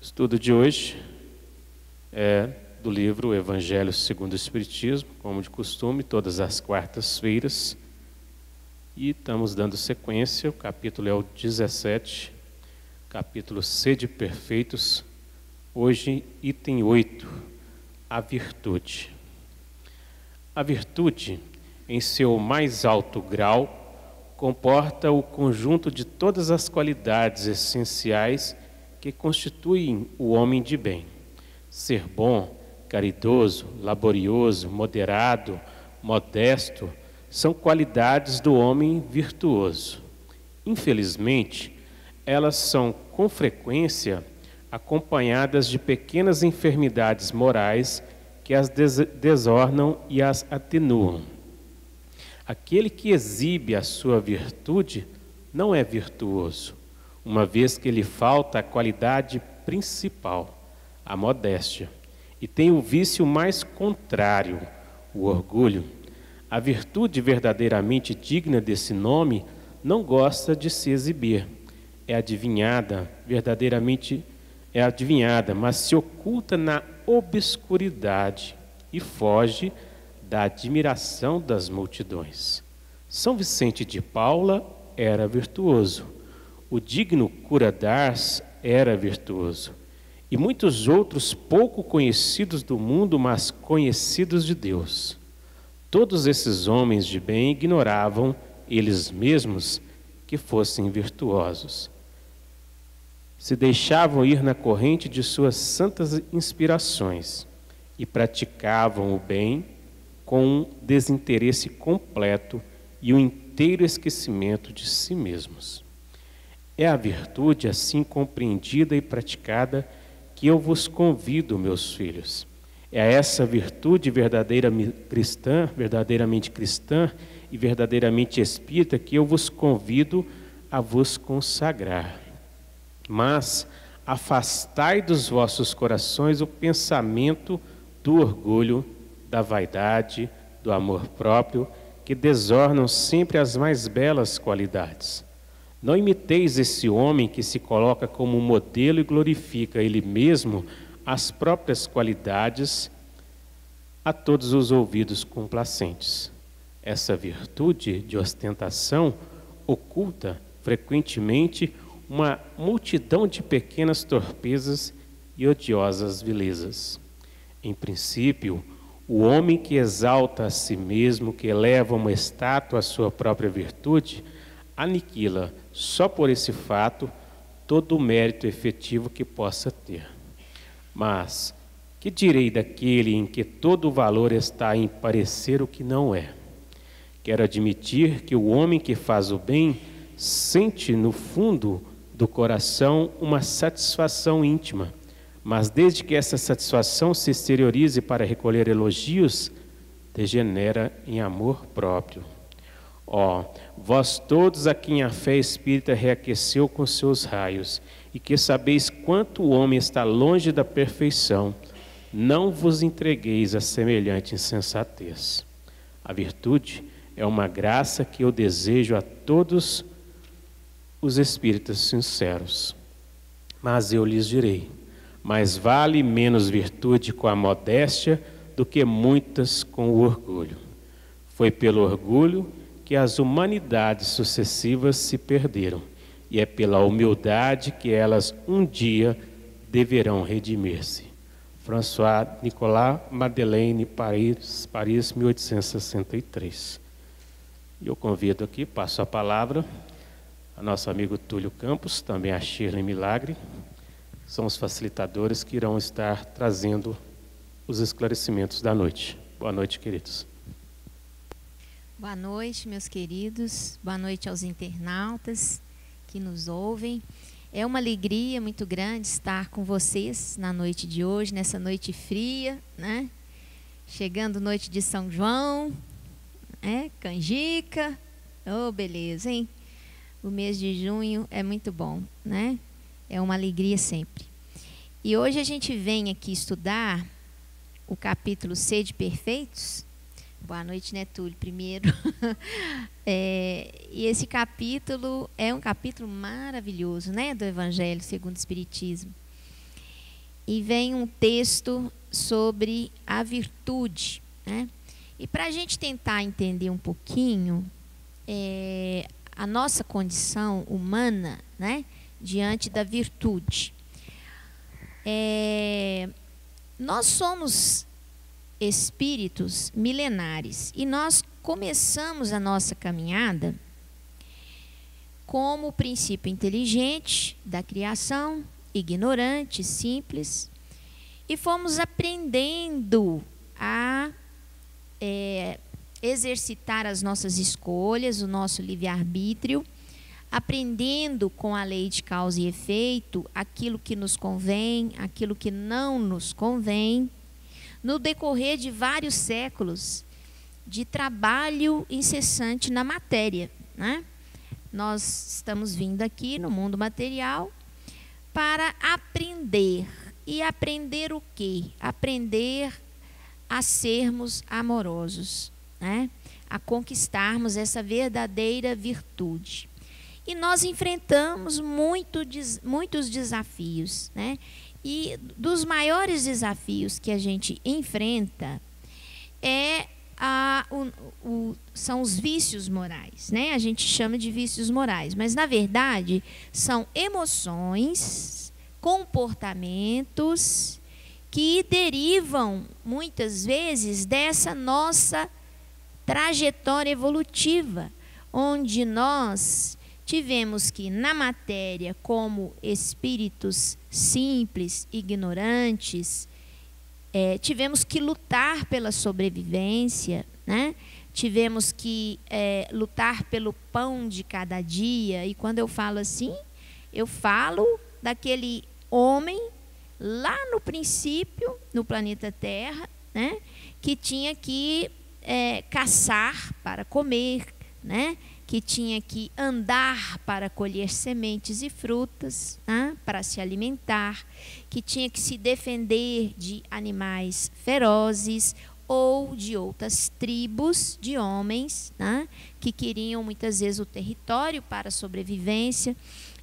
O estudo de hoje é do livro Evangelho segundo o Espiritismo, como de costume, todas as quartas-feiras. E estamos dando sequência, o capítulo é o 17, capítulo Sede Perfeitos. Hoje, item 8, a virtude. A virtude, em seu mais alto grau, comporta o conjunto de todas as qualidades essenciais que constituem o homem de bem. Ser bom, caridoso, laborioso, moderado, modesto, são qualidades do homem virtuoso. Infelizmente, elas são, com frequência, acompanhadas de pequenas enfermidades morais que as desornam e as atenuam. Aquele que exibe a sua virtude não é virtuoso, uma vez que lhe falta a qualidade principal, a modéstia, e tem o vício mais contrário, o orgulho. A virtude verdadeiramente digna desse nome não gosta de se exibir, é adivinhada, mas se oculta na obscuridade e foge da admiração das multidões. São Vicente de Paula era virtuoso, o digno Cura d'Ars era virtuoso, e muitos outros pouco conhecidos do mundo, mas conhecidos de Deus. Todos esses homens de bem ignoravam, eles mesmos, que fossem virtuosos. Se deixavam ir na corrente de suas santas inspirações e praticavam o bem com um desinteresse completo e um inteiro esquecimento de si mesmos. É a virtude assim compreendida e praticada que eu vos convido, meus filhos. É a essa virtude verdadeiramente cristã e verdadeiramente espírita que eu vos convido a vos consagrar. Mas afastai dos vossos corações o pensamento do orgulho, da vaidade, do amor próprio, que desornam sempre as mais belas qualidades. Não imiteis esse homem que se coloca como modelo e glorifica ele mesmo as próprias qualidades a todos os ouvidos complacentes. Essa virtude de ostentação oculta frequentemente uma multidão de pequenas torpezas e odiosas vilezas. Em princípio, o homem que exalta a si mesmo, que eleva uma estátua à sua própria virtude, aniquila, só por esse fato, todo o mérito efetivo que possa ter. Mas, que direi daquele em que todo o valor está em parecer o que não é? Quero admitir que o homem que faz o bem sente no fundo do coração uma satisfação íntima, mas desde que essa satisfação se exteriorize para recolher elogios, degenera em amor próprio. Ó, vós todos a quem a fé espírita reaqueceu com seus raios, e que sabeis quanto o homem está longe da perfeição, não vos entregueis a semelhante insensatez. A virtude é uma graça que eu desejo a todos os espíritas sinceros. Mas eu lhes direi, mais vale menos virtude com a modéstia do que muitas com o orgulho. Foi pelo orgulho que as humanidades sucessivas se perderam, e é pela humildade que elas um dia deverão redimir-se. François Nicolas Madeleine, Paris, 1863. E eu convido aqui, passo a palavra a nosso amigo Túlio Campos, também a Shirley Milagre, são os facilitadores que irão estar trazendo os esclarecimentos da noite. Boa noite, queridos. Boa noite, meus queridos. Boa noite aos internautas que nos ouvem. É uma alegria muito grande estar com vocês na noite de hoje, nessa noite fria, né? Chegando noite de São João, canjica. Oh, beleza, hein? O mês de junho é muito bom, né? É uma alegria sempre. E hoje a gente vem aqui estudar o capítulo Sede Perfeitos. Boa noite, né, Túlio? Primeiro. E esse capítulo é um capítulo maravilhoso, né, do Evangelho segundo o Espiritismo. e vem um texto sobre a virtude, né? E para a gente tentar entender um pouquinho a nossa condição humana, né, diante da virtude. Nós somos espíritos milenares e nós começamos a nossa caminhada como o princípio inteligente da criação, ignorante, simples, e fomos aprendendo a exercitar as nossas escolhas, o nosso livre-arbítrio, aprendendo com a lei de causa e efeito aquilo que nos convém, aquilo que não nos convém, no decorrer de vários séculos de trabalho incessante na matéria, né? Nós estamos vindo aqui no mundo material para aprender. E aprender o quê? Aprender a sermos amorosos, né? A conquistarmos essa verdadeira virtude. E nós enfrentamos muitos desafios, né? E dos maiores desafios que a gente enfrenta são os vícios morais, né? A gente chama de vícios morais, mas na verdade são emoções, comportamentos que derivam muitas vezes dessa nossa trajetória evolutiva, onde nós tivemos que, na matéria, como espíritos simples, ignorantes, tivemos que lutar pela sobrevivência, né? Tivemos que lutar pelo pão de cada dia. E quando eu falo assim, eu falo daquele homem lá no princípio, no planeta Terra, né? Que tinha que caçar para comer, né? Que tinha que andar para colher sementes e frutas, né, para se alimentar, que tinha que se defender de animais ferozes ou de outras tribos de homens, né, que queriam muitas vezes o território para a sobrevivência.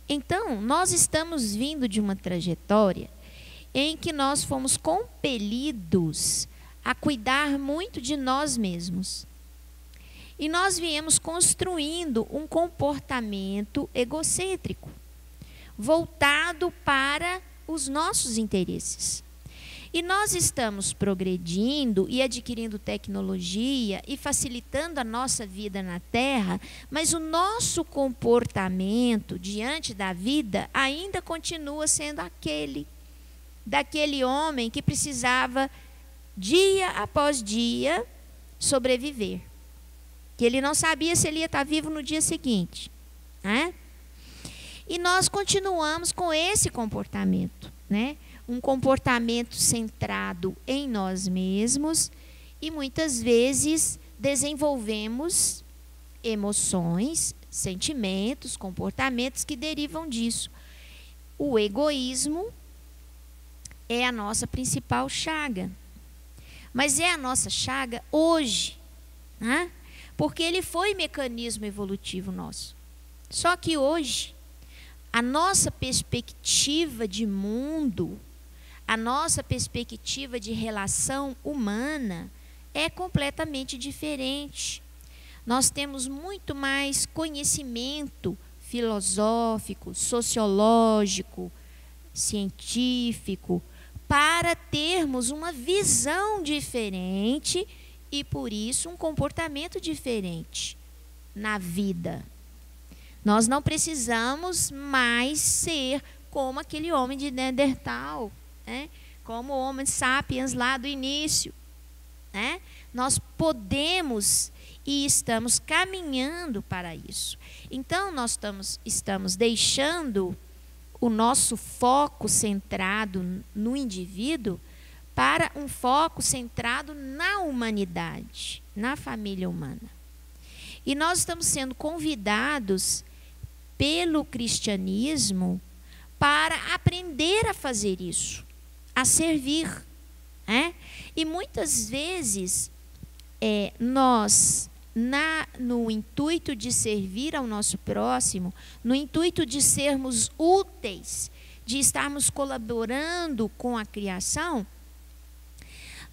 Então, nós estamos vindo de uma trajetória em que nós fomos compelidos a cuidar muito de nós mesmos. E nós viemos construindo um comportamento egocêntrico, voltado para os nossos interesses. E nós estamos progredindo e adquirindo tecnologia e facilitando a nossa vida na Terra, mas o nosso comportamento diante da vida ainda continua sendo daquele homem que precisava, dia após dia, sobreviver. Que ele não sabia se ele ia estar vivo no dia seguinte, né? E nós continuamos com esse comportamento, né? Um comportamento centrado em nós mesmos e muitas vezes desenvolvemos emoções, sentimentos, comportamentos que derivam disso. O egoísmo é a nossa principal chaga, mas é a nossa chaga hoje, né? Porque ele foi mecanismo evolutivo nosso. Só que hoje, a nossa perspectiva de mundo, a nossa perspectiva de relação humana é completamente diferente. Nós temos muito mais conhecimento filosófico, sociológico, científico, para termos uma visão diferente e, por isso, um comportamento diferente na vida. Nós não precisamos mais ser como aquele homem de Neandertal, né? Como o Homo sapiens lá do início, né? Nós podemos e estamos caminhando para isso. Então, nós estamos deixando o nosso foco centrado no indivíduo para um foco centrado na humanidade, na família humana. E nós estamos sendo convidados pelo cristianismo para aprender a fazer isso, a servir, né? E muitas vezes nós, no intuito de servir ao nosso próximo, no intuito de sermos úteis, de estarmos colaborando com a criação,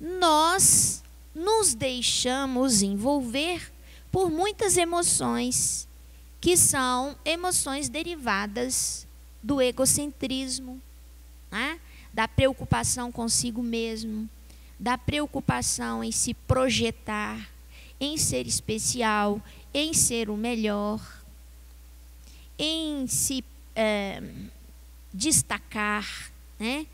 nós nos deixamos envolver por muitas emoções, que são emoções derivadas do egocentrismo, né? Da preocupação consigo mesmo, da preocupação em se projetar, em ser especial, em ser o melhor, em se destacar, né?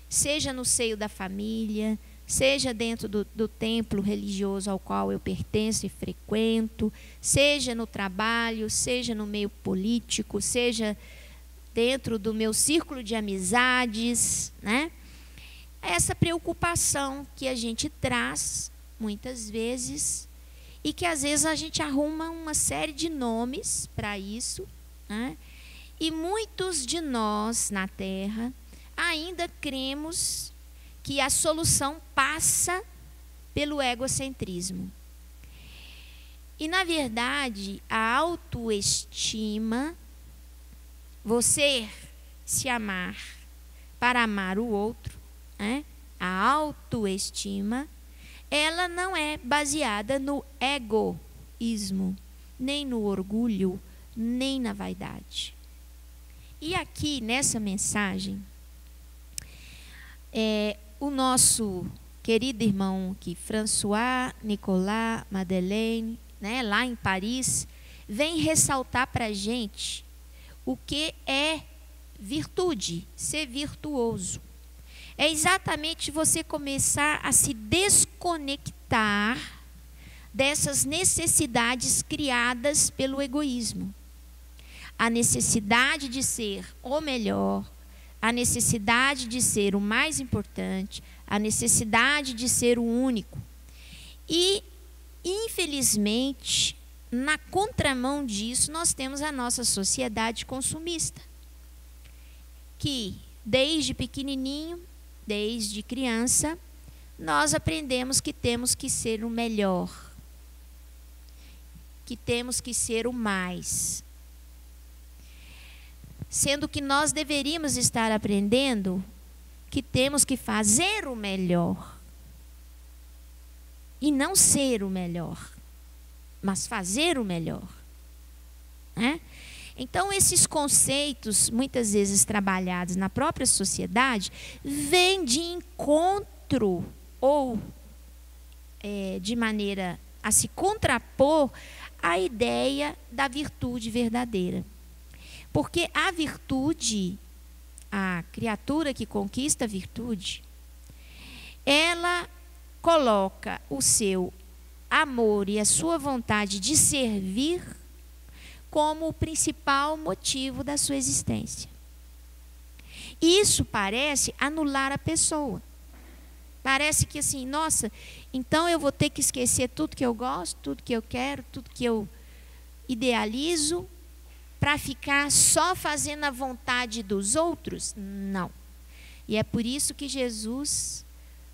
Seja no seio da família, seja dentro do templo religioso ao qual eu pertenço e frequento, seja no trabalho, seja no meio político, seja dentro do meu círculo de amizades, né? Essa preocupação que a gente traz, muitas vezes, e que às vezes a gente arruma uma série de nomes para isso, né? E muitos de nós na Terra ainda cremos que a solução passa pelo egocentrismo. E, na verdade, a autoestima, você se amar para amar o outro, né? A autoestima, ela não é baseada no egoísmo, nem no orgulho, nem na vaidade. E aqui, nessa mensagem, o nosso querido irmão aqui, François Nicolas Madeleine, né, lá em Paris, vem ressaltar para a gente o que é virtude, ser virtuoso. É exatamente você começar a se desconectar dessas necessidades criadas pelo egoísmo. A necessidade de ser o melhor, a necessidade de ser o mais importante, a necessidade de ser o único. E, infelizmente, na contramão disso, nós temos a nossa sociedade consumista, que desde pequenininho, desde criança, nós aprendemos que temos que ser o melhor, que temos que ser o mais. Sendo que nós deveríamos estar aprendendo que temos que fazer o melhor. E não ser o melhor, mas fazer o melhor, né? Então, esses conceitos, muitas vezes trabalhados na própria sociedade, vêm de encontro ou de maneira a se contrapor à ideia da virtude verdadeira. Porque a virtude, a criatura que conquista a virtude, ela coloca o seu amor e a sua vontade de servir como o principal motivo da sua existência. Isso parece anular a pessoa. Parece que assim, nossa, então eu vou ter que esquecer tudo que eu gosto, tudo que eu quero, tudo que eu idealizo, para ficar só fazendo a vontade dos outros? Não. E é por isso que Jesus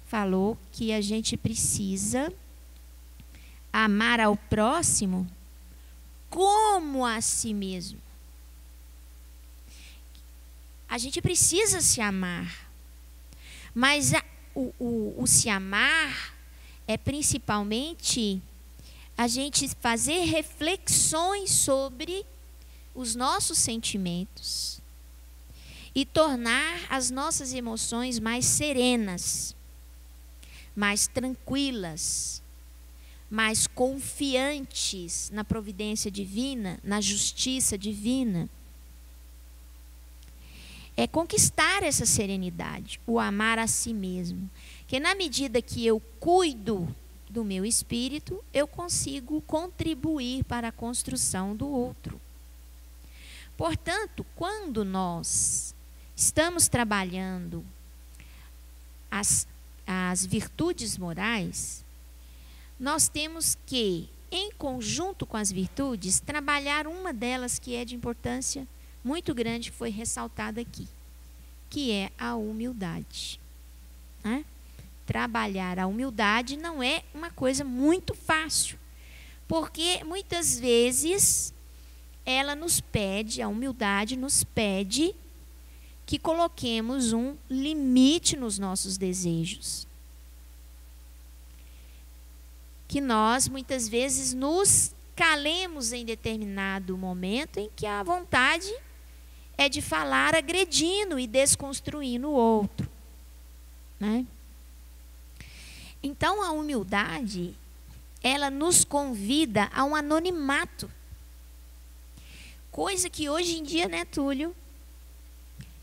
falou que a gente precisa amar ao próximo como a si mesmo. A gente precisa se amar. Mas o se amar é principalmente a gente fazer reflexões sobre os nossos sentimentos e tornar as nossas emoções mais serenas, mais tranquilas, mais confiantes na providência divina, na justiça divina. É conquistar essa serenidade, o amar a si mesmo. Que na medida que eu cuido do meu espírito, eu consigo contribuir para a construção do outro. Portanto, quando nós estamos trabalhando as virtudes morais, nós temos que, em conjunto com as virtudes, trabalhar uma delas que é de importância muito grande, que foi ressaltada aqui, que é a humildade, né? Trabalhar a humildade não é uma coisa muito fácil, porque muitas vezes ela nos pede, a humildade nos pede que coloquemos um limite nos nossos desejos. Que nós, muitas vezes, nos calemos em determinado momento em que a vontade é de falar agredindo e desconstruindo o outro, né? Então, a humildade, ela nos convida a um anonimato. Coisa que hoje em dia, né, Túlio,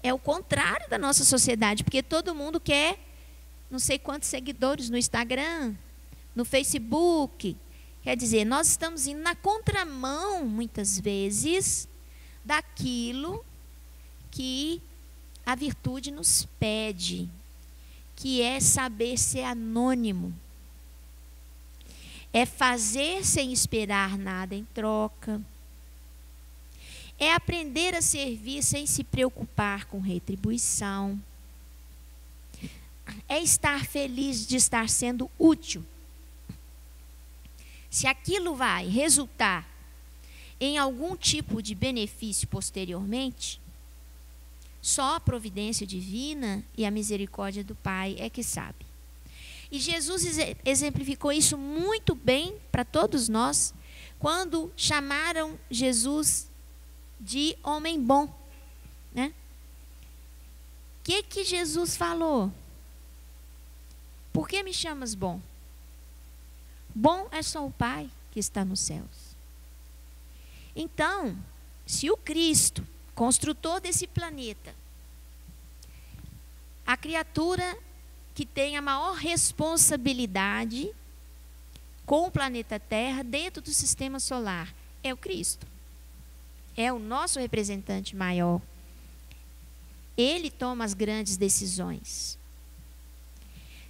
é o contrário da nossa sociedade, porque todo mundo quer não sei quantos seguidores no Instagram, no Facebook. Quer dizer, nós estamos indo na contramão, muitas vezes, daquilo que a virtude nos pede, que é saber ser anônimo. É fazer sem esperar nada em troca. É aprender a servir sem se preocupar com retribuição. É estar feliz de estar sendo útil. Se aquilo vai resultar em algum tipo de benefício posteriormente, só a providência divina e a misericórdia do Pai é que sabe. E Jesus exemplificou isso muito bem para todos nós, quando chamaram Jesus de homem bom, né? O que Jesus falou? Por que me chamas bom? Bom é só o Pai que está nos céus. Então, se o Cristo, construtor desse planeta, a criatura que tem a maior responsabilidade com o planeta Terra dentro do sistema solar, é o Cristo. É o nosso representante maior. Ele toma as grandes decisões.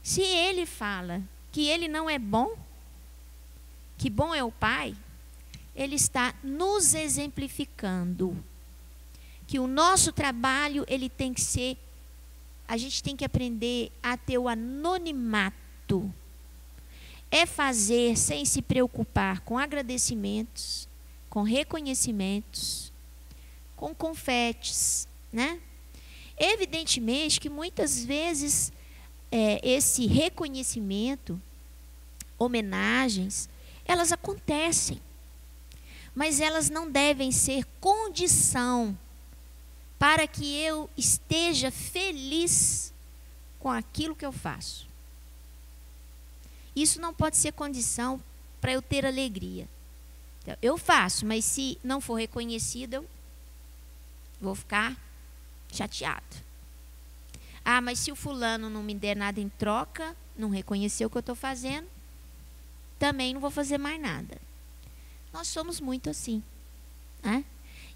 Se ele fala que ele não é bom, que bom é o Pai, ele está nos exemplificando que o nosso trabalho, ele tem que ser, a gente tem que aprender a ter o anonimato. É fazer sem se preocupar com agradecimentos, com reconhecimentos, com confetes, né? Evidentemente que muitas vezes esse reconhecimento, homenagens, elas acontecem, mas elas não devem ser condição para que eu esteja feliz com aquilo que eu faço. Isso não pode ser condição para eu ter alegria. Então, eu faço, mas se não for reconhecido, eu vou ficar chateado. Ah, mas se o fulano não me der nada em troca, não reconheceu o que eu estou fazendo, também não vou fazer mais nada. Nós somos muito assim, né?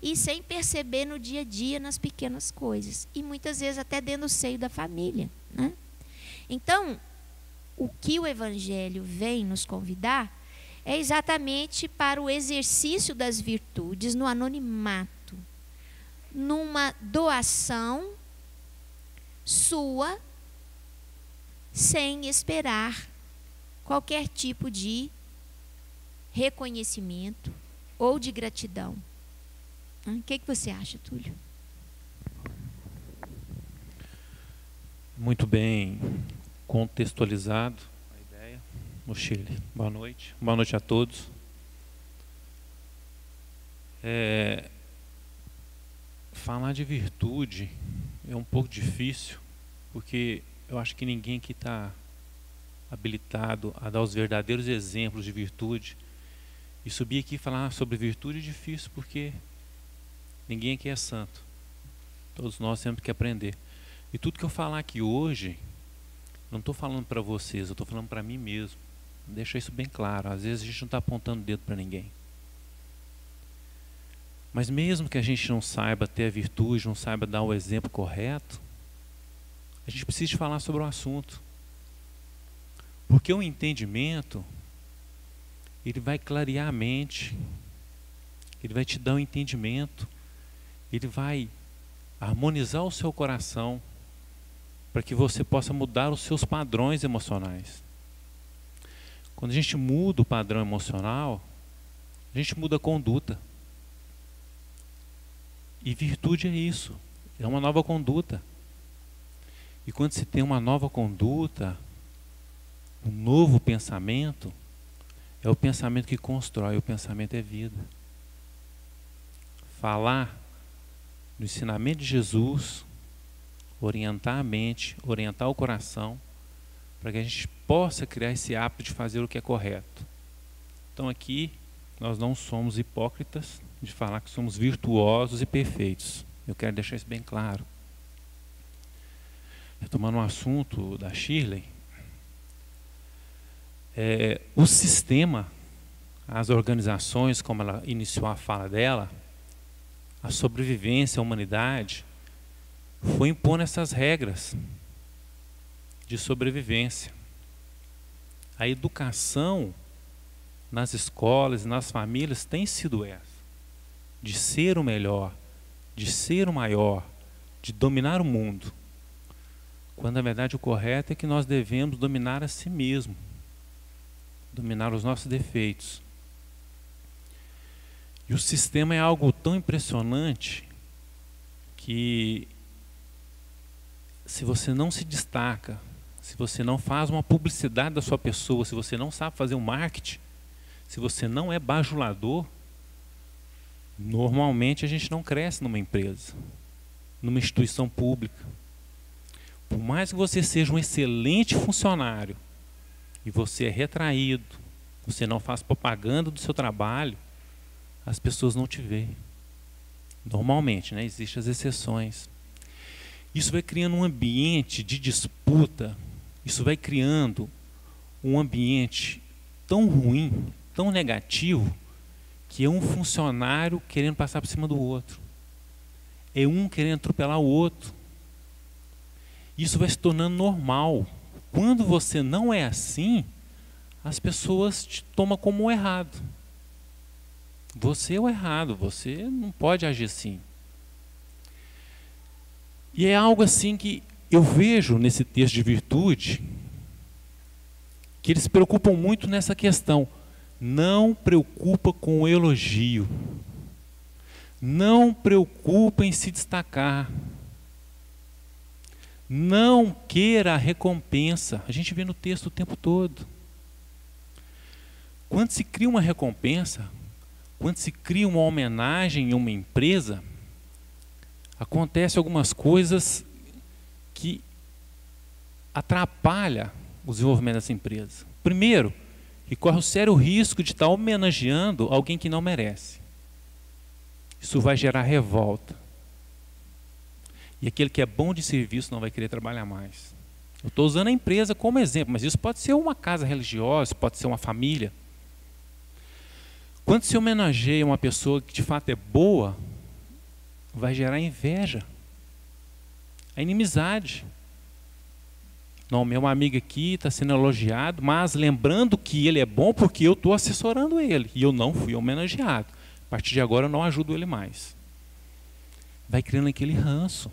E sem perceber no dia a dia, nas pequenas coisas. E muitas vezes até dentro do seio da família, né? Então, o que o Evangelho vem nos convidar é exatamente para o exercício das virtudes no anonimato, numa doação sua, sem esperar qualquer tipo de reconhecimento ou de gratidão. O que você acha, Túlio? Muito bem contextualizado a ideia. O Chile. Boa noite. Boa noite a todos. Falar de virtude é um pouco difícil, porque eu acho que ninguém aqui está habilitado a dar os verdadeiros exemplos de virtude. E subir aqui e falar sobre virtude é difícil, porque ninguém aqui é santo. Todos nós temos que aprender. E tudo que eu falar aqui hoje, não estou falando para vocês, eu estou falando para mim mesmo. Deixa isso bem claro. Às vezes a gente não está apontando o dedo para ninguém. Mas mesmo que a gente não saiba ter a virtude, não saiba dar o exemplo correto, a gente precisa falar sobre o assunto. Porque o entendimento, ele vai clarear a mente, ele vai te dar um entendimento, ele vai harmonizar o seu coração, para que você possa mudar os seus padrões emocionais. Quando a gente muda o padrão emocional, a gente muda a conduta. E virtude é isso, é uma nova conduta. E quando se tem uma nova conduta, um novo pensamento, é o pensamento que constrói, o pensamento é vida. Falar no ensinamento de Jesus, orientar a mente, orientar o coração, para que a gente possa criar esse hábito de fazer o que é correto. Então aqui, nós não somos hipócritas de falar que somos virtuosos e perfeitos. Eu quero deixar isso bem claro. Retomando um assunto da Shirley, o sistema, as organizações, como ela iniciou a fala dela, a sobrevivência, a humanidade, foi impondo essas regras de sobrevivência. A educação nas escolas e nas famílias tem sido essa, de ser o melhor, de ser o maior, de dominar o mundo. Quando na verdade o correto é que nós devemos dominar a si mesmo, dominar os nossos defeitos. E o sistema é algo tão impressionante que se você não se destaca, se você não faz uma publicidade da sua pessoa, se você não sabe fazer um marketing, se você não é bajulador, normalmente a gente não cresce numa empresa, numa instituição pública. Por mais que você seja um excelente funcionário e você é retraído, você não faz propaganda do seu trabalho, as pessoas não te veem. Normalmente, né? Existem as exceções. Isso vai criando um ambiente de disputa, isso vai criando um ambiente tão ruim, tão negativo, que é um funcionário querendo passar por cima do outro. É um querendo atropelar o outro. Isso vai se tornando normal. Quando você não é assim, as pessoas te tomam como o errado. Você é o errado, você não pode agir assim. E é algo assim que eu vejo nesse texto de virtude, que eles se preocupam muito nessa questão. Não preocupa com o elogio. Não preocupa em se destacar. Não queira a recompensa. A gente vê no texto o tempo todo. Quando se cria uma recompensa, quando se cria uma homenagem em uma empresa, acontecem algumas coisas que atrapalham o desenvolvimento dessa empresa. Primeiro, que corre o sério risco de estar homenageando alguém que não merece. Isso vai gerar revolta. E aquele que é bom de serviço não vai querer trabalhar mais. Eu estou usando a empresa como exemplo, mas isso pode ser uma casa religiosa, pode ser uma família. Quando se homenageia uma pessoa que de fato é boa, vai gerar inveja, a inimizade. Não, meu amigo aqui está sendo elogiado, mas lembrando que ele é bom porque eu estou assessorando ele e eu não fui homenageado. A partir de agora eu não ajudo ele mais. Vai criando aquele ranço,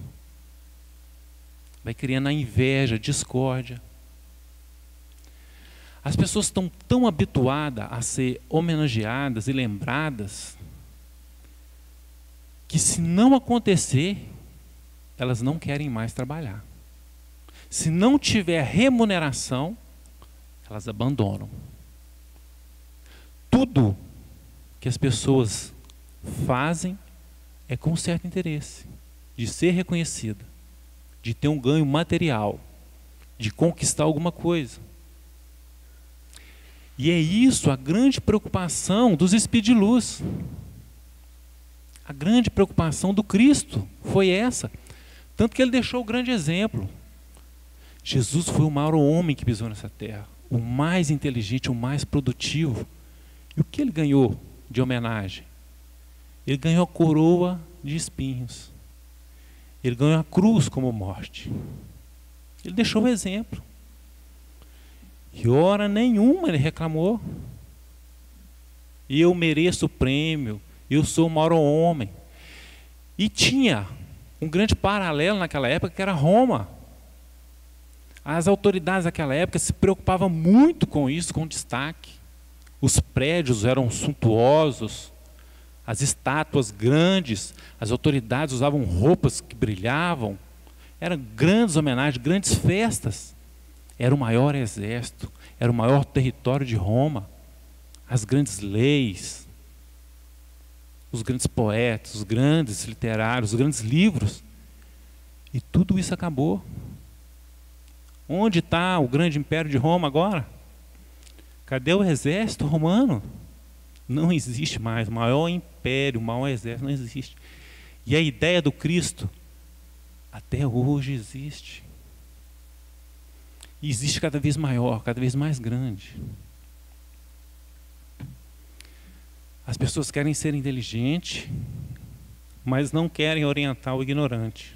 vai criando a inveja, a discórdia. As pessoas estão tão habituadas a ser homenageadas e lembradas que se não acontecer, elas não querem mais trabalhar. Se não tiver remuneração, elas abandonam. Tudo que as pessoas fazem é com certo interesse, de ser reconhecida, de ter um ganho material, de conquistar alguma coisa. E é isso a grande preocupação dos espíritos de luz. A grande preocupação do Cristo foi essa. Tanto que ele deixou o grande exemplo. Jesus foi o maior homem que pisou nessa terra, o mais inteligente, o mais produtivo. E o que ele ganhou de homenagem? Ele ganhou a coroa de espinhos. Ele ganhou a cruz como morte. Ele deixou o exemplo. E hora nenhuma ele reclamou. E eu mereço o prêmio, eu sou o maior homem. E tinha um grande paralelo naquela época, que era Roma. As autoridades daquela época se preocupavam muito com isso, com destaque. Os prédios eram suntuosos, as estátuas grandes, as autoridades usavam roupas que brilhavam, eram grandes homenagens, grandes festas. Era o maior exército, era o maior território de Roma, as grandes leis, os grandes poetas, os grandes literários, os grandes livros. E tudo isso acabou. Onde está o grande império de Roma agora? Cadê o exército romano? Não existe mais. O maior império, o maior exército não existe. E a ideia do Cristo até hoje existe. E existe cada vez maior, cada vez mais grande. As pessoas querem ser inteligentes, mas não querem orientar o ignorante.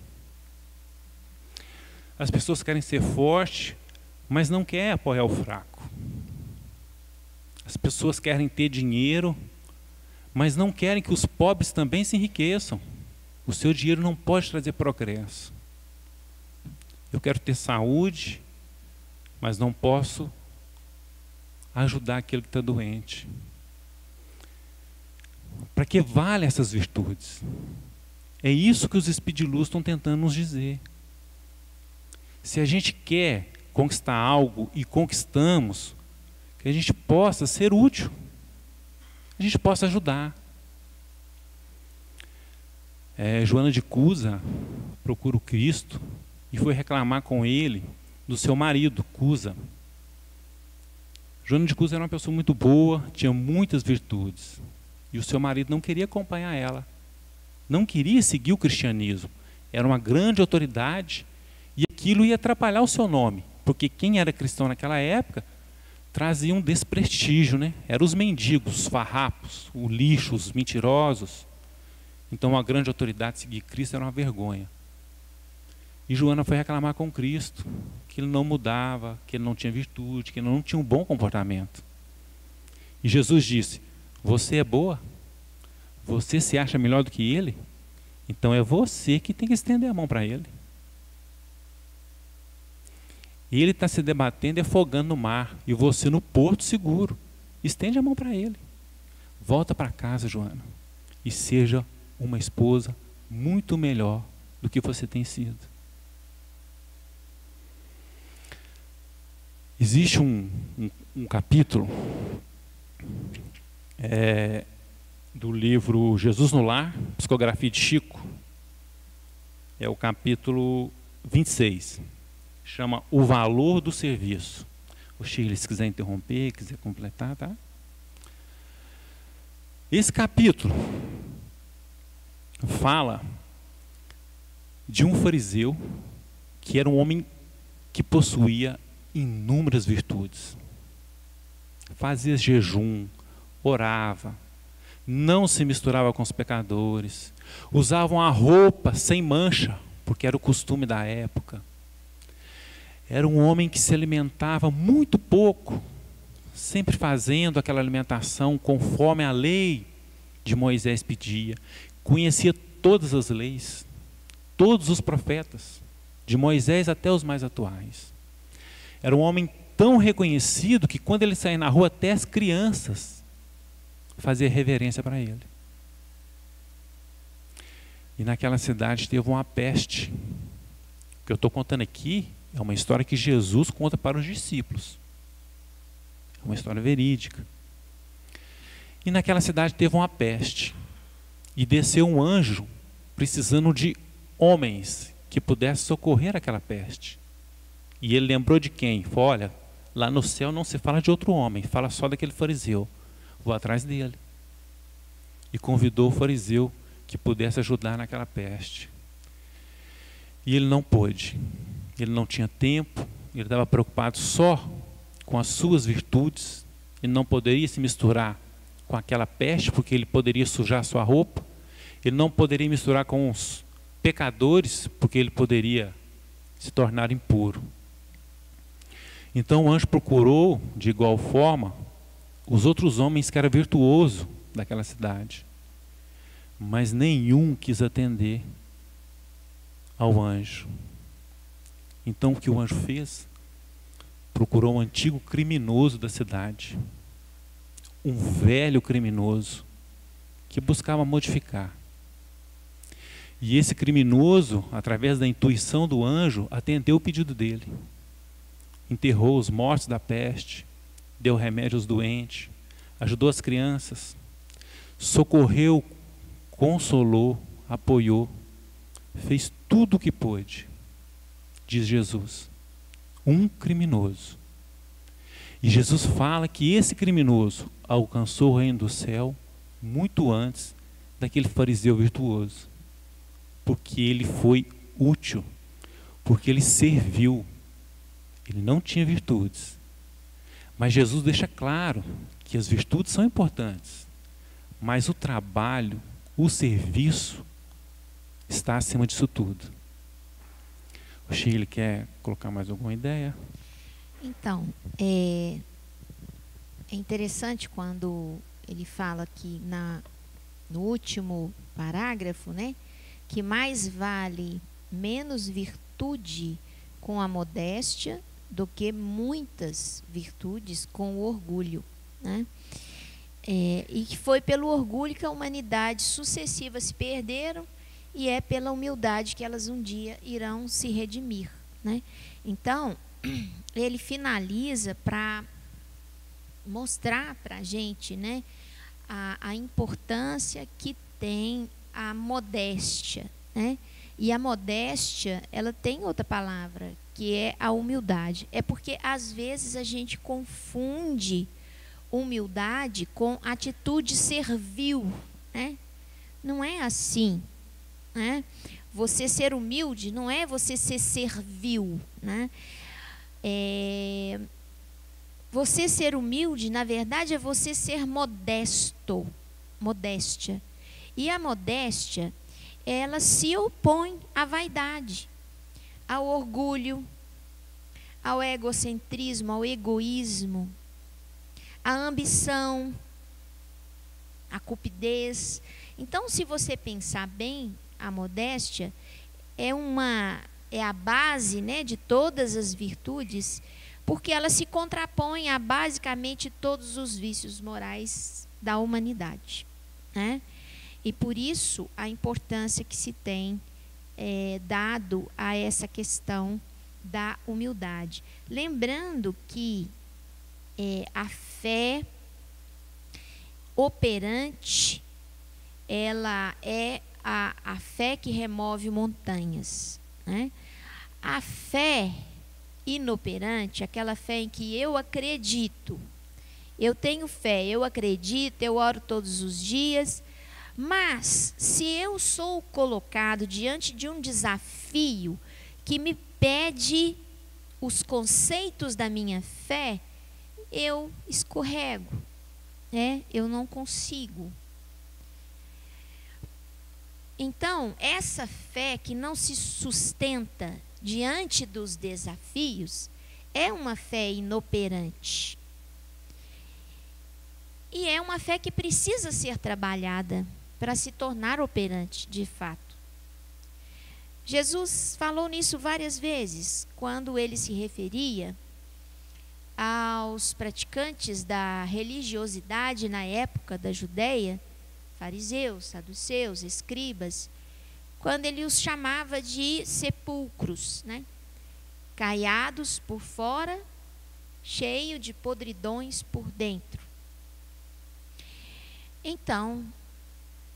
As pessoas querem ser fortes, mas não querem apoiar o fraco. As pessoas querem ter dinheiro, mas não querem que os pobres também se enriqueçam. O seu dinheiro não pode trazer progresso. Eu quero ter saúde, mas não posso ajudar aquele que está doente. Para que valem essas virtudes? É isso que os espíritos de luz estão tentando nos dizer. Se a gente quer conquistar algo e conquistamos, que a gente possa ser útil, a gente possa ajudar. Joana de Cusa procura o Cristo e foi reclamar com ele do seu marido, Cusa. Joana de Cusa era uma pessoa muito boa, tinha muitas virtudes. E o seu marido não queria acompanhar ela. Não queria seguir o cristianismo. Era uma grande autoridade e aquilo ia atrapalhar o seu nome. Porque quem era cristão naquela época trazia um desprestígio, né? Eram os mendigos, os farrapos, o lixo, os mentirosos. Então uma grande autoridade seguir Cristo era uma vergonha. E Joana foi reclamar com Cristo que ele não mudava, que ele não tinha virtude, que ele não tinha um bom comportamento. E Jesus disse: você é boa? Você se acha melhor do que ele? Então é você que tem que estender a mão para ele. Ele está se debatendo e afogando no mar, e você no porto seguro. Estende a mão para ele. Volta para casa, Joana, e seja uma esposa muito melhor do que você tem sido. Existe um capítulo do livro Jesus no Lar, Psicografia de Chico. É o capítulo 26. Chama O Valor do Serviço. O Shirley, se quiser interromper, quiser completar, tá? Esse capítulo fala de um fariseu que era um homem que possuía inúmeras virtudes. Fazia jejum, orava, não se misturava com os pecadores, usavam a roupa sem mancha, porque era o costume da época. Era um homem que se alimentava muito pouco, sempre fazendo aquela alimentação conforme a lei de Moisés pedia. Conhecia todas as leis, todos os profetas, de Moisés até os mais atuais. Era um homem tão reconhecido que quando ele saía na rua, até as crianças faziam reverência para ele. E naquela cidade teve uma peste. O que eu estou contando aqui é uma história que Jesus conta para os discípulos. É uma história verídica. E naquela cidade teve uma peste. E desceu um anjo precisando de homens que pudessem socorrer aquela peste. E ele lembrou de quem? Falou: olha, lá no céu não se fala de outro homem, fala só daquele fariseu. Vou atrás dele. E convidou o fariseu que pudesse ajudar naquela peste. E ele não pôde. Ele não tinha tempo, ele estava preocupado só com as suas virtudes. Ele não poderia se misturar com aquela peste, porque ele poderia sujar a sua roupa. Ele não poderia misturar com os pecadores, porque ele poderia se tornar impuro. Então o anjo procurou, de igual forma, os outros homens que eram virtuosos daquela cidade. Mas nenhum quis atender ao anjo. Então o que o anjo fez? Procurou um antigo criminoso da cidade. Um velho criminoso que buscava modificar. E esse criminoso, através da intuição do anjo, atendeu o pedido dele. Enterrou os mortos da peste, deu remédio aos doentes, ajudou as crianças, socorreu, consolou, apoiou, fez tudo o que pôde, diz Jesus. Um criminoso. E Jesus fala que esse criminoso alcançou o reino do céu muito antes daquele fariseu virtuoso. Porque ele foi útil, porque ele serviu. Ele não tinha virtudes. Mas Jesus deixa claro que as virtudes são importantes, mas o trabalho, o serviço, está acima disso tudo. O Shirley quer colocar mais alguma ideia? Então, é interessante quando ele fala aqui no último parágrafo, né? Que mais vale menos virtude com a modéstia do que muitas virtudes com o orgulho, né? E que foi pelo orgulho que a humanidade sucessiva se perderam e é pela humildade que elas um dia irão se redimir, né? Então, ele finaliza para mostrar para a gente, né, a importância que tem a modéstia, né? E a modéstia, ela tem outra palavra, que é a humildade. É porque às vezes a gente confunde humildade com atitude servil, né? Não é assim, né? Você ser humilde não é você ser servil, né? Você ser humilde, na verdade, é você ser modesto, modéstia. E a modéstia, ela se opõe à vaidade, ao orgulho, ao egocentrismo, ao egoísmo, à ambição, à cupidez. Então, se você pensar bem, a modéstia é a base, né, de todas as virtudes, porque ela se contrapõe a basicamente todos os vícios morais da humanidade, né? E por isso a importância que se tem dado a essa questão da humildade. Lembrando que a fé operante, ela é a fé que remove montanhas, né? A fé inoperante, aquela fé em que eu acredito, eu tenho fé, eu acredito, eu oro todos os dias, mas se eu sou colocado diante de um desafio que me pede os conceitos da minha fé, eu escorrego, né? Eu não consigo. Então, essa fé que não se sustenta diante dos desafios é uma fé inoperante. E é uma fé que precisa ser trabalhada para se tornar operante de fato. Jesus falou nisso várias vezes, quando ele se referia aos praticantes da religiosidade na época da Judéia, fariseus, saduceus, escribas, quando ele os chamava de sepulcros, né? Caiados por fora, cheio de podridões por dentro. Então,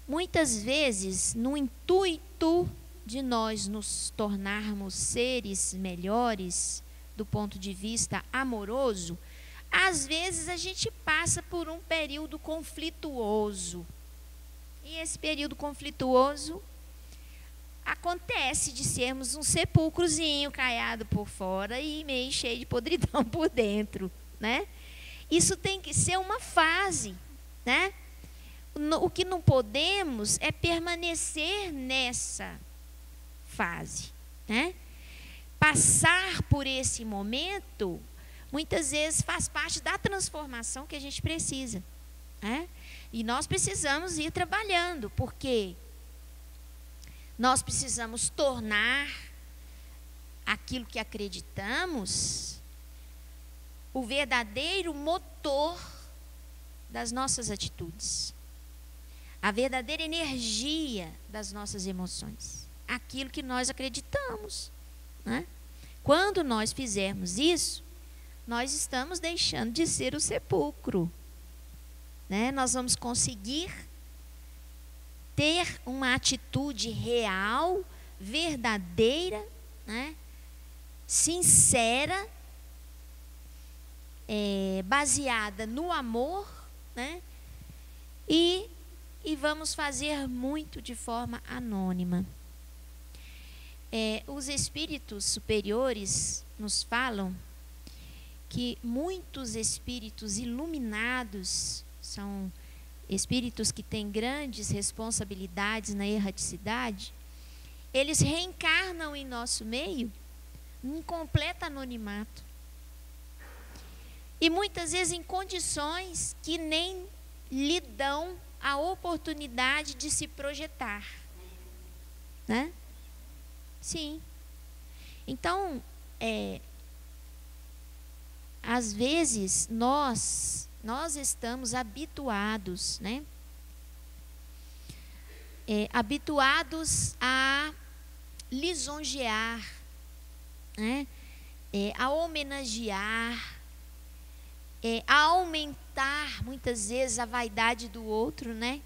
muitas vezes, no intuito de nós nos tornarmos seres melhores do ponto de vista amoroso, às vezes a gente passa por um período conflituoso. E esse período conflituoso acontece de sermos um sepulcrozinho caiado por fora e meio cheio de podridão por dentro, né? Isso tem que ser uma fase, né? O que não podemos é permanecer nessa fase, né? Passar por esse momento, muitas vezes faz parte da transformação que a gente precisa, né? E nós precisamos ir trabalhando, porque nós precisamos tornar aquilo que acreditamos o verdadeiro motor das nossas atitudes. a verdadeira energia das nossas emoções, aquilo que nós acreditamos, né? Quando nós fizermos isso, nós estamos deixando de ser o sepulcro, né? Nós vamos conseguir ter uma atitude real, verdadeira, né? Sincera, baseada no amor, né? E vamos fazer muito de forma anônima. Os espíritos superiores nos falam que muitos espíritos iluminados, são espíritos que têm grandes responsabilidades na erraticidade, eles reencarnam em nosso meio em completo anonimato. E muitas vezes em condições que nem lhe dão a oportunidade de se projetar, né? Sim. Então, às vezes nós estamos habituados, né? Habituados a lisonjear, né? A homenagear, a aumentar muitas vezes a vaidade do outro, né?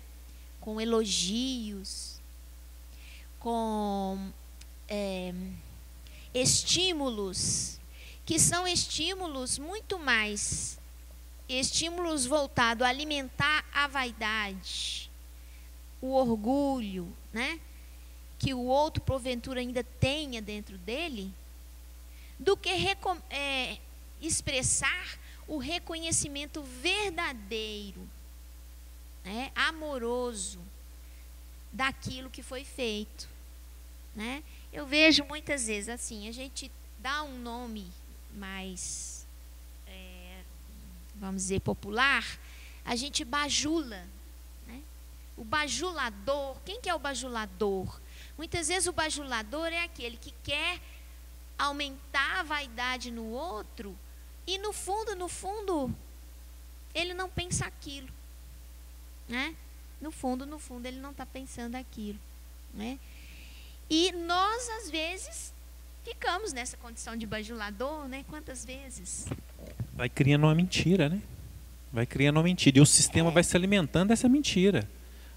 Com elogios, com estímulos, que são estímulos muito mais, estímulos voltados a alimentar a vaidade, o orgulho, né? Que o outro porventura ainda tenha dentro dele, do que expressar o reconhecimento verdadeiro, né? Amoroso daquilo que foi feito, né? Eu vejo muitas vezes assim, a gente dá um nome mais, vamos dizer, popular, a gente bajula, né? O bajulador, quem que é o bajulador? Muitas vezes o bajulador é aquele que quer aumentar a vaidade no outro e no fundo, ele não pensa aquilo, né? No fundo, ele não está pensando aquilo, né? E nós, às vezes, ficamos nessa condição de bajulador, né? Quantas vezes? Vai criando uma mentira, né? Vai criando uma mentira. E o sistema vai se alimentando dessa mentira.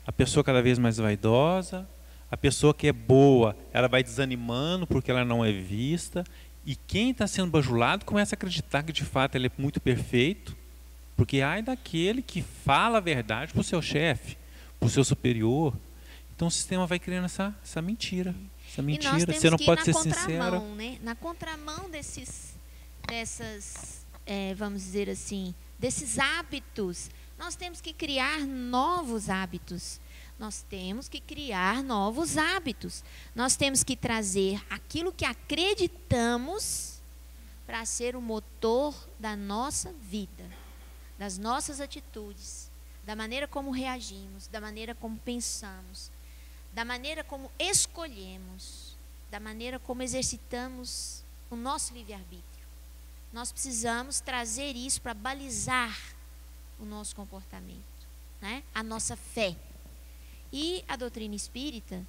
A pessoa cada vez mais vaidosa, a pessoa que é boa, ela vai desanimando porque ela não é vista. E quem está sendo bajulado começa a acreditar que de fato ele é muito perfeito, porque ai daquele que fala a verdade para o seu chefe, para o seu superior. Então o sistema vai criando essa mentira. Essa mentira. Você não pode ser sincera. Né? Na contramão vamos dizer assim, desses hábitos, nós temos que criar novos hábitos. Nós temos que criar novos hábitos. Nós temos que trazer aquilo que acreditamos para ser o motor da nossa vida, das nossas atitudes, da maneira como reagimos, da maneira como pensamos, da maneira como escolhemos, da maneira como exercitamos o nosso livre-arbítrio. Nós precisamos trazer isso para balizar o nosso comportamento, né? A nossa fé. E a doutrina espírita,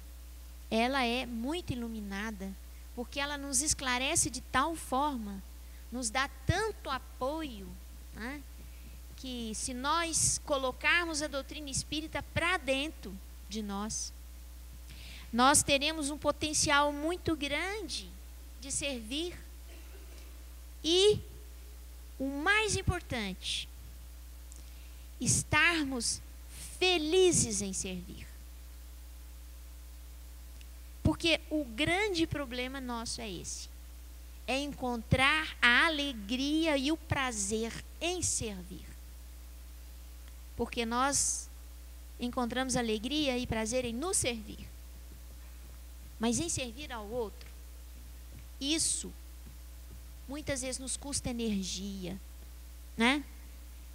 ela é muito iluminada, porque ela nos esclarece de tal forma, nos dá tanto apoio, né? Que se nós colocarmos a doutrina espírita para dentro de nós, nós teremos um potencial muito grande de servir. E o mais importante, estarmos felizes em servir. Porque o grande problema nosso é esse. É encontrar a alegria e o prazer em servir. Porque nós encontramos alegria e prazer em nos servir. Mas em servir ao outro, isso muitas vezes nos custa energia, né?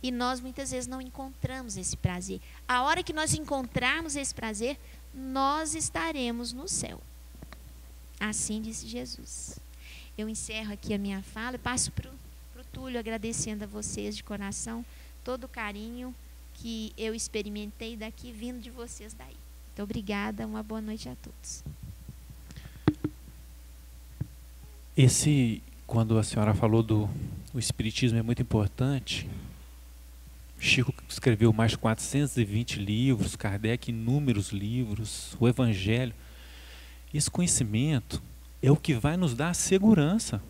E nós muitas vezes não encontramos esse prazer. A hora que nós encontrarmos esse prazer, nós estaremos no céu. Assim disse Jesus. Eu encerro aqui a minha fala e passo para o Túlio, agradecendo a vocês de coração todo o carinho que eu experimentei daqui vindo de vocês daí. Muito obrigada, uma boa noite a todos. Quando a senhora falou o espiritismo é muito importante. Chico escreveu mais de 420 livros, Kardec inúmeros livros, o Evangelho. Esse conhecimento é o que vai nos dar segurança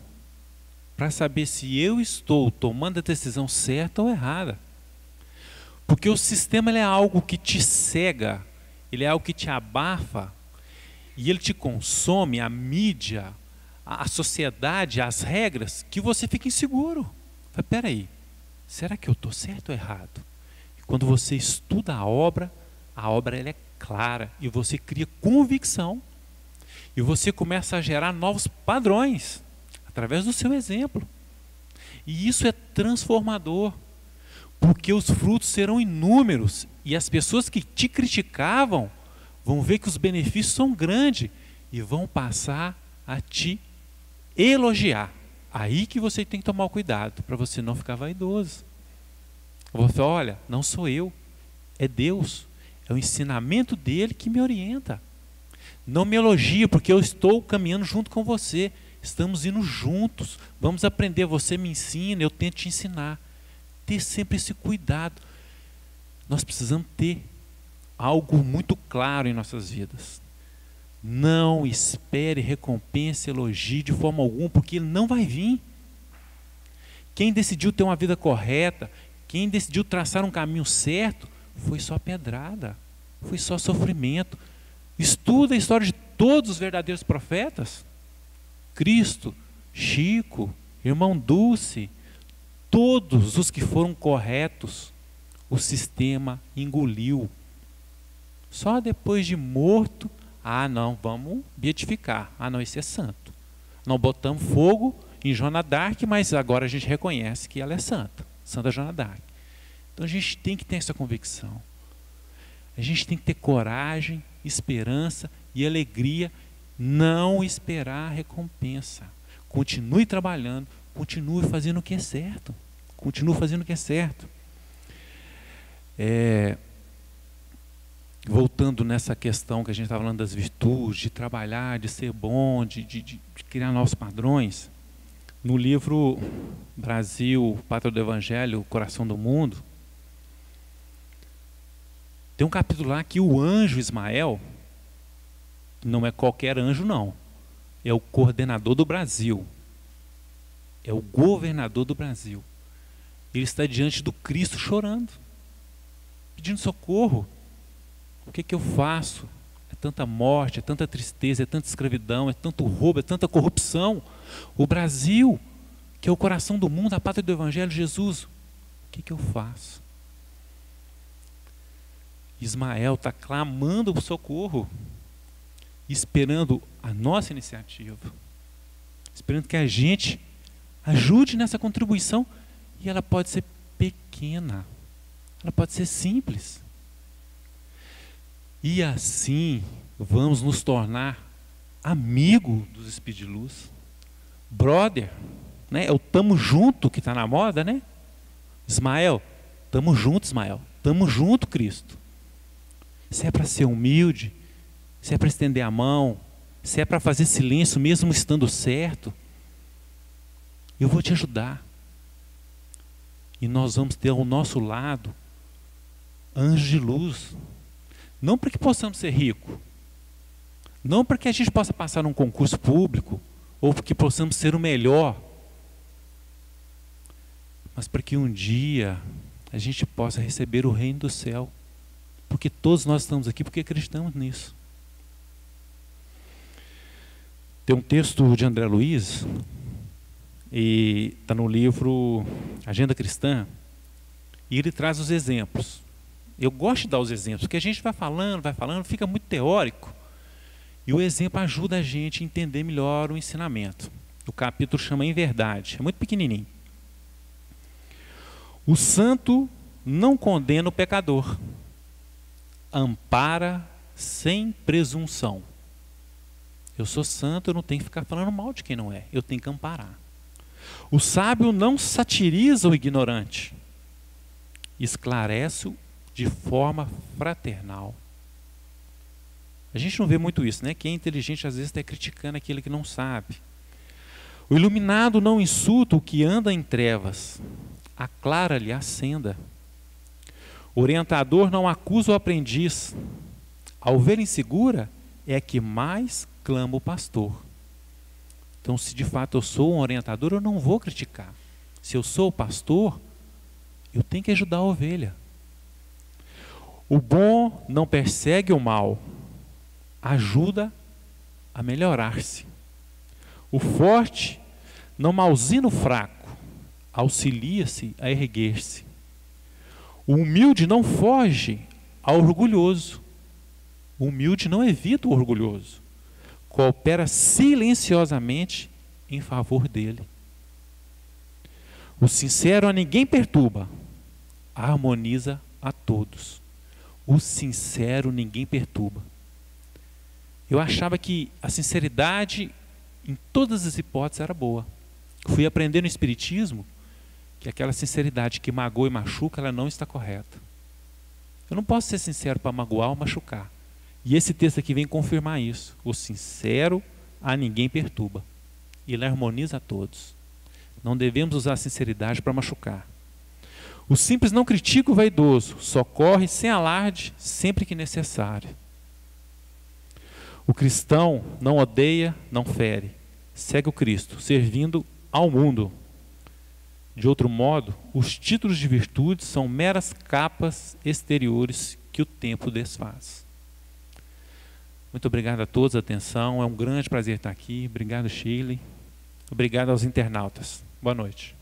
para saber se eu estou tomando a decisão certa ou errada. Porque o sistema ele é algo que te cega, ele é algo que te abafa e ele te consome, a mídia, a sociedade, as regras, que você fica inseguro. Espera aí, será que eu estou certo ou errado? E quando você estuda a obra ela é clara e você cria convicção e você começa a gerar novos padrões através do seu exemplo. E isso é transformador, porque os frutos serão inúmeros e as pessoas que te criticavam vão ver que os benefícios são grandes e vão passar a te elogiar. Aí que você tem que tomar cuidado para você não ficar vaidoso. Você fala, olha, não sou eu, é Deus, é o ensinamento dele que me orienta. Não me elogia porque eu estou caminhando junto com você. Estamos indo juntos, vamos aprender, você me ensina, eu tento te ensinar. Ter sempre esse cuidado. Nós precisamos ter algo muito claro em nossas vidas. Não espere recompensa, elogio de forma alguma, porque ele não vai vir. Quem decidiu ter uma vida correta, quem decidiu traçar um caminho certo, foi só pedrada, foi só sofrimento. Estuda a história de todos os verdadeiros profetas. Cristo, Chico, irmão Dulce, todos os que foram corretos, o sistema engoliu. Só depois de morto, não, vamos beatificar. Não, isso é santo. Não botamos fogo em Joana d'Arc, mas agora a gente reconhece que ela é santa, Santa Joana d'Arc. Então a gente tem que ter essa convicção. A gente tem que ter coragem, esperança e alegria. Não esperar a recompensa. Continue trabalhando, continue fazendo o que é certo. Continue fazendo o que é certo. Voltando nessa questão que a gente está falando das virtudes, de trabalhar, de ser bom, de criar novos padrões, no livro Brasil, Pátria do Evangelho, Coração do Mundo, tem um capítulo lá que o anjo Ismael, não é qualquer anjo não, é o coordenador do Brasil, é o governador do Brasil. Ele está diante do Cristo chorando, pedindo socorro. O que eu faço? É tanta morte, é tanta tristeza, é tanta escravidão, é tanto roubo, é tanta corrupção. O Brasil, que é o coração do mundo, a pátria do Evangelho, Jesus, o que eu faço? Ismael está clamando por socorro, esperando a nossa iniciativa, esperando que a gente ajude nessa contribuição, e ela pode ser pequena, ela pode ser simples. E assim vamos nos tornar amigo dos Espíritos de Luz, brother, né? É o tamo junto que está na moda, né? Ismael, tamo junto, Ismael, tamo junto, Cristo. Se é para ser humilde, se é para estender a mão, se é para fazer silêncio mesmo estando certo, eu vou te ajudar. E nós vamos ter ao nosso lado anjos de luz. Não para que possamos ser ricos, não para que a gente possa passar num concurso público, ou para que possamos ser o melhor, mas para que um dia a gente possa receber o reino do céu, porque todos nós estamos aqui porque acreditamos nisso. Tem um texto de André Luiz, e está no livro Agenda Cristã, e ele traz os exemplos. Eu gosto de dar os exemplos, porque a gente vai falando, fica muito teórico. E o exemplo ajuda a gente a entender melhor o ensinamento. O capítulo chama Em Verdade, é muito pequenininho. O santo não condena o pecador, ampara sem presunção. Eu sou santo, eu não tenho que ficar falando mal de quem não é, eu tenho que amparar. O sábio não satiriza o ignorante, esclarece de forma fraternal. A gente não vê muito isso, né? Quem é inteligente às vezes está criticando aquele que não sabe. O iluminado não insulta o que anda em trevas, aclara-lhe a senda. O orientador não acusa o aprendiz. A ovelha insegura é a que mais clama o pastor. Então, se de fato eu sou um orientador, eu não vou criticar. Se eu sou o pastor, eu tenho que ajudar a ovelha. O bom não persegue o mal, ajuda a melhorar-se. O forte não malzina o fraco, auxilia-se a erguer-se. O humilde não foge ao orgulhoso. O humilde não evita o orgulhoso. Coopera silenciosamente em favor dele. O sincero a ninguém perturba, harmoniza a todos. O sincero ninguém perturba. Eu achava que a sinceridade em todas as hipóteses era boa. Fui aprender no Espiritismo que aquela sinceridade que magoa e machuca, ela não está correta. Eu não posso ser sincero para magoar ou machucar. E esse texto aqui vem confirmar isso. O sincero a ninguém perturba. Ele harmoniza a todos. Não devemos usar a sinceridade para machucar. O simples não critica o vaidoso, socorre sem alarde sempre que necessário. O cristão não odeia, não fere. Segue o Cristo, servindo ao mundo. De outro modo, os títulos de virtude são meras capas exteriores que o tempo desfaz. Muito obrigado a todos a atenção. É um grande prazer estar aqui. Obrigado, Shirley. Obrigado aos internautas. Boa noite.